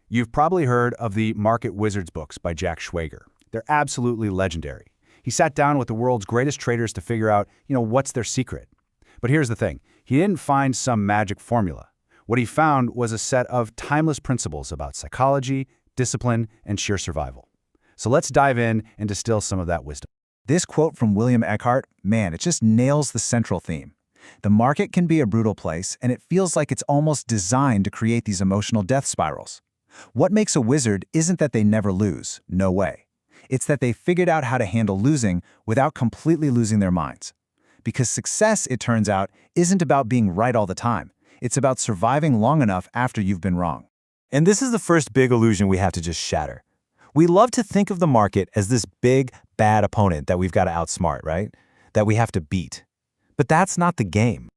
You've probably heard of the Market Wizards books by Jack Schwager. They're absolutely legendary. He sat down with the world's greatest traders to figure out, what's their secret. But here's the thing. He didn't find some magic formula. What he found was a set of timeless principles about psychology, discipline, and sheer survival. So let's dive in and distill some of that wisdom. This quote from William Eckhart, man, it just nails the central theme. The market can be a brutal place, and it feels like it's almost designed to create these emotional death spirals. What makes a wizard isn't that they never lose, no way. It's that they figured out how to handle losing without completely losing their minds. Because success, it turns out, isn't about being right all the time. It's about surviving long enough after you've been wrong. And this is the first big illusion we have to just shatter. We love to think of the market as this big, bad opponent that we've got to outsmart, right? That we have to beat. But that's not the game.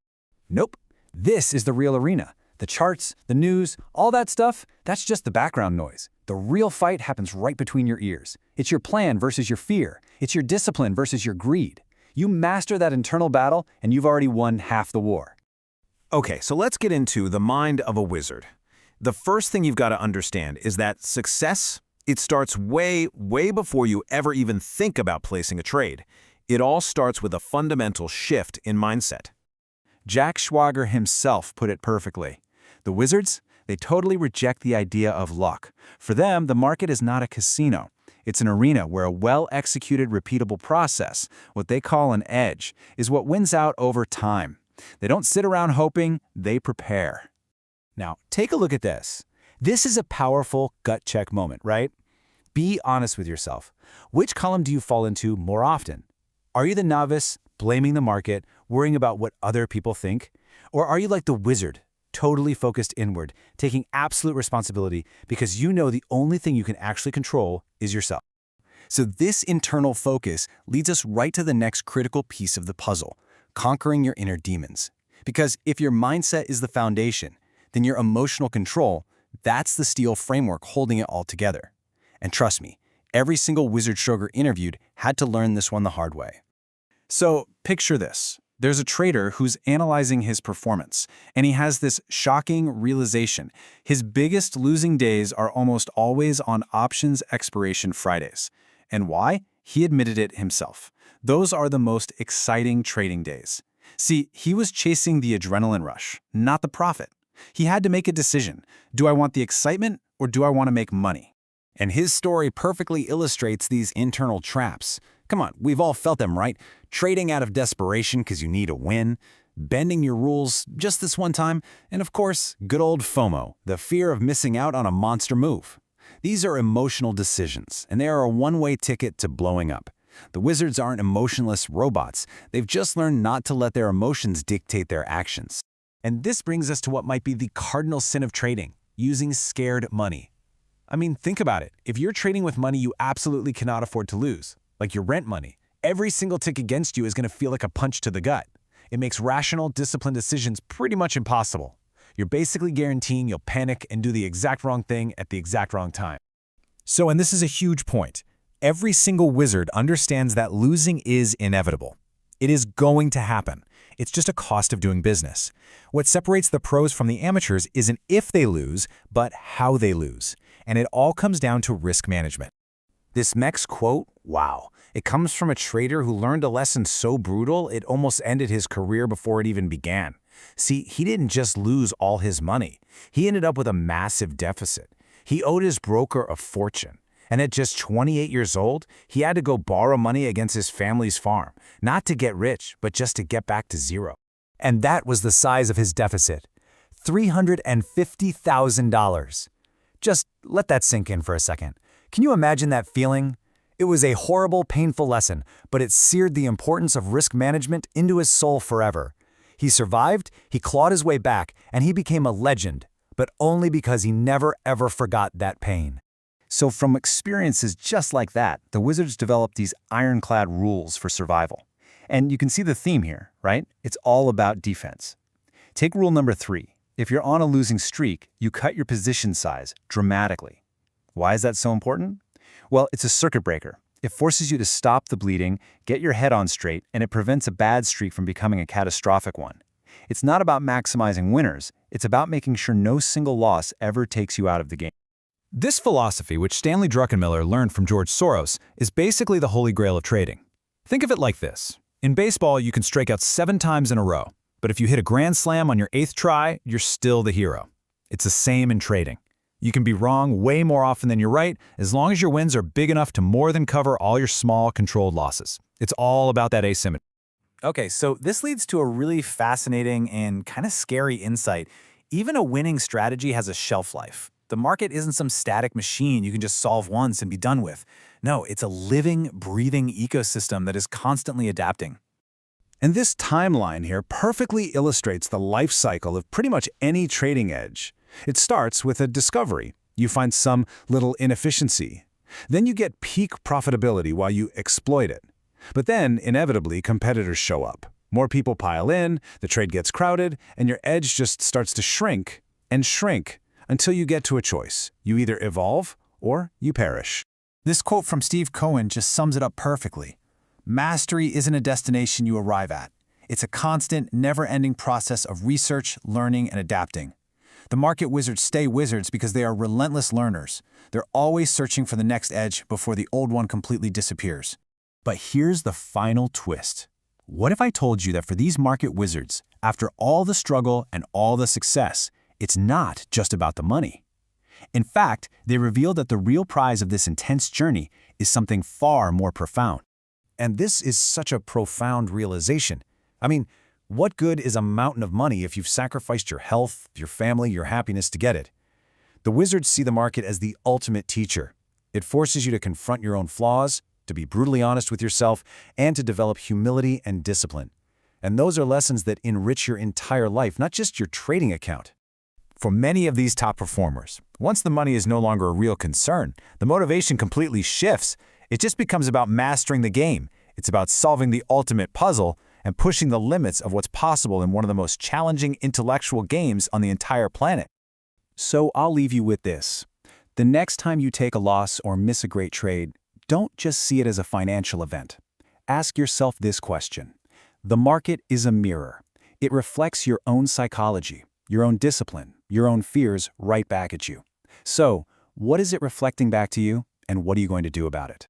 Nope. This is the real arena. The charts, the news, all that stuff, that's just the background noise. The real fight happens right between your ears. It's your plan versus your fear. It's your discipline versus your greed. You master that internal battle, and you've already won half the war. Okay, so let's get into the mind of a wizard. The first thing you've got to understand is that success, it starts way, way before you ever even think about placing a trade. It all starts with a fundamental shift in mindset. Jack Schwager himself put it perfectly. The wizards, they totally reject the idea of luck. For them, the market is not a casino. It's an arena where a well-executed, repeatable process, what they call an edge, is what wins out over time. They don't sit around hoping, they prepare. Now, take a look at this. This is a powerful gut check moment, right? Be honest with yourself. Which column do you fall into more often? Are you the novice, blaming the market, worrying about what other people think? Or are you like the wizard, totally focused inward, taking absolute responsibility because you know the only thing you can actually control is yourself? So this internal focus leads us right to the next critical piece of the puzzle, conquering your inner demons. Because if your mindset is the foundation, then your emotional control, that's the steel framework holding it all together. And trust me, every single wizard Schwager interviewed had to learn this one the hard way. So picture this. There's a trader who's analyzing his performance, and he has this shocking realization. His biggest losing days are almost always on options expiration Fridays. And why? He admitted it himself. Those are the most exciting trading days. See, he was chasing the adrenaline rush, not the profit. He had to make a decision. Do I want the excitement or do I want to make money? And his story perfectly illustrates these internal traps. Come on, we've all felt them, right? Trading out of desperation because you need a win, bending your rules just this one time, and of course, good old FOMO, the fear of missing out on a monster move. These are emotional decisions, and they are a one-way ticket to blowing up. The wizards aren't emotionless robots. They've just learned not to let their emotions dictate their actions. And this brings us to what might be the cardinal sin of trading, using scared money. I mean, think about it. If you're trading with money you absolutely cannot afford to lose, like your rent money, every single tick against you is going to feel like a punch to the gut. It makes rational, disciplined decisions pretty much impossible. You're basically guaranteeing you'll panic and do the exact wrong thing at the exact wrong time. So, and this is a huge point, every single wizard understands that losing is inevitable. It is going to happen. It's just a cost of doing business. What separates the pros from the amateurs isn't if they lose, but how they lose. And it all comes down to risk management. This next quote, wow, it comes from a trader who learned a lesson so brutal it almost ended his career before it even began. See, he didn't just lose all his money. He ended up with a massive deficit. He owed his broker a fortune. And at just 28 years old, he had to go borrow money against his family's farm, not to get rich, but just to get back to zero. And that was the size of his deficit, $350,000. Just let that sink in for a second. Can you imagine that feeling? It was a horrible, painful lesson, but it seared the importance of risk management into his soul forever. He survived, he clawed his way back, and he became a legend, but only because he never ever forgot that pain. So from experiences just like that, the wizards developed these ironclad rules for survival. And you can see the theme here, right? It's all about defense. Take rule number 3. If you're on a losing streak, you cut your position size dramatically. Why is that so important? Well, it's a circuit breaker. It forces you to stop the bleeding, get your head on straight, and it prevents a bad streak from becoming a catastrophic one. It's not about maximizing winners. It's about making sure no single loss ever takes you out of the game. This philosophy, which Stanley Druckenmiller learned from George Soros, is basically the holy grail of trading. Think of it like this. In baseball, you can strike out 7 times in a row, but if you hit a grand slam on your 8th try, you're still the hero. It's the same in trading. You can be wrong way more often than you're right, as long as your wins are big enough to more than cover all your small, controlled losses. It's all about that asymmetry. Okay, so this leads to a really fascinating and kind of scary insight. Even a winning strategy has a shelf life. The market isn't some static machine you can just solve once and be done with. No, it's a living, breathing ecosystem that is constantly adapting. And this timeline here perfectly illustrates the life cycle of pretty much any trading edge. It starts with a discovery. You find some little inefficiency. Then you get peak profitability while you exploit it. But then, inevitably, competitors show up. More people pile in, the trade gets crowded, and your edge just starts to shrink and shrink until you get to a choice. You either evolve or you perish. This quote from Steve Cohen just sums it up perfectly. Mastery isn't a destination you arrive at. It's a constant, never-ending process of research, learning, and adapting. The market wizards stay wizards because they are relentless learners. They're always searching for the next edge before the old one completely disappears. But here's the final twist. What if I told you that for these market wizards, after all the struggle and all the success, it's not just about the money? In fact, they reveal that the real prize of this intense journey is something far more profound. And this is such a profound realization. I mean, what good is a mountain of money if you've sacrificed your health, your family, your happiness to get it? The wizards see the market as the ultimate teacher. It forces you to confront your own flaws, to be brutally honest with yourself, and to develop humility and discipline. And those are lessons that enrich your entire life, not just your trading account. For many of these top performers, once the money is no longer a real concern, the motivation completely shifts. It just becomes about mastering the game. It's about solving the ultimate puzzle and pushing the limits of what's possible in one of the most challenging intellectual games on the entire planet. So I'll leave you with this. The next time you take a loss or miss a great trade, don't just see it as a financial event. Ask yourself this question. The market is a mirror. It reflects your own psychology, your own discipline, your own fears right back at you. So, what is it reflecting back to you, and what are you going to do about it?